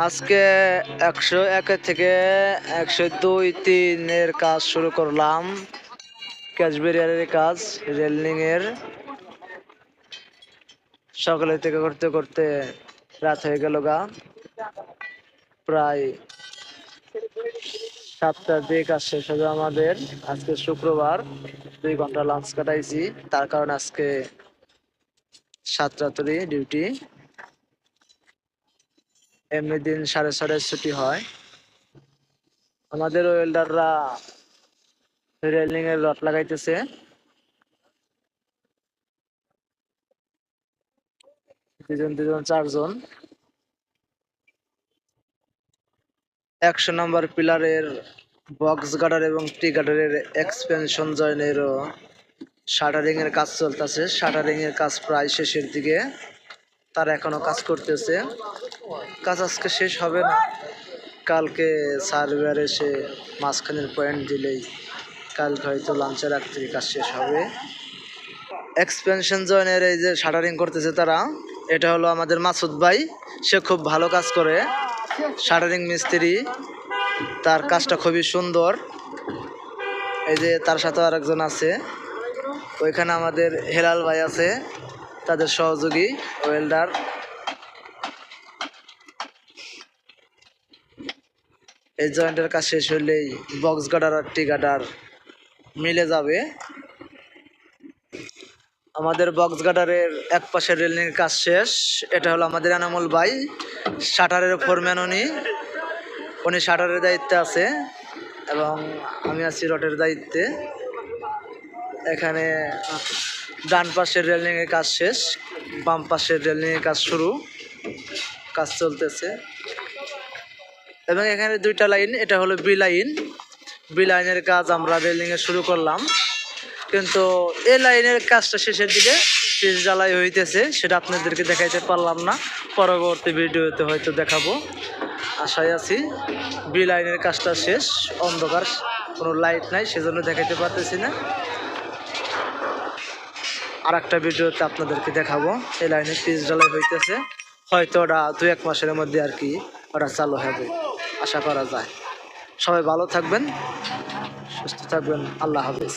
আজকে 101 থেকে 102-3 কাজ শুরু করলাম। ক্যাশ ব্যারিয়ারের কাজ, রেলিং এর। সকালে থেকে করতে করতে রাত হয়ে গেল গা। প্রায় 7টার দিকে কাজ শেষ হবে আমাদের। আজকে শুক্রবার, 2 ঘন্টা লাঞ্চ কাটাইছি, তার কারণে আজকে 7 রাত্রি ডিউটি। এমনি দিন 6:30 ছুটি হয়। আমাদের ওয়েল্ডাররা রেলিং এর রড লাগাইতেছে। দুজন 4 জন। 100 নম্বর পিলারের বক্স গার্ডার এবং টি গার্ডারের এক্সপেনশন জয়েনেরও শাটারিং এর কাজ চলতেছে। শাটারিং এর কাজ প্রায় শেষের দিকে, তারা এখনো কাজ করতেছে। কাজ আজকে শেষ হবে না, কালকে সার্ভেয়ার এসে মাঝখানের পয়েন্ট দিলেই কালকে হয়তো লাঞ্চের আগ থেকে কাজ শেষ হবে। এক্সপেনশন জয়েনের এই যে শাটারিং করতেছে তারা, এটা হলো আমাদের মাসুদ ভাই। সে খুব ভালো কাজ করে, শাটারিং মিস্ত্রি। তার কাজটা খুবই সুন্দর। এই যে তার সাথে আরেকজন আছে, ওইখানে আমাদের হেলাল ভাই আছে, তাদের সহযোগী ওয়েল্ডার। এই জয়েন্টের কাজ শেষ হলেই বক্স গার্ডার আর টি গার্ডার মিলে যাবে। আমাদের বক্স গার্ডারের এক পাশের রেলিং কাজ শেষ। এটা হলো আমাদের এনামুল ভাই, শাটারের ফোরম্যান। উনি শাটারের দায়িত্বে আছে এবং আমি আছি রডের দায়িত্বে। এখানে ডান পাশের রেলিং এর কাজ শেষ, বাম পাশের রেলিং এর কাজ শুরু, কাজ চলতেছে। এবং এখানে 2টা লাইন, এটা হলো বি লাইন। বি লাইনের কাজ আমরা রেলিং এ শুরু করলাম, কিন্তু এই লাইনের কাজটা শেষের দিকে পিচ জ্বালাই হইতেছে, সেটা আপনাদেরকে দেখাইতে পারলাম না। পরবর্তী ভিডিওতে হয়তো দেখাবো, আশায় আছি। বি লাইনের কাজটা শেষ, অন্ধকার, কোনো লাইট নাই, সেজন্য দেখাইতে পারতেছি না। আর একটা ভিডিওতে আপনাদেরকে দেখাবো। এই লাইনে পিচ জ্বালাই হইতেছে, হয়তো ওটা 2-1 মাসের মধ্যে আর কি ওটা চালু হবে, আশা করা যায়। সবাই ভালো থাকবেন, সুস্থ থাকবেন। আল্লাহ হাফেজ।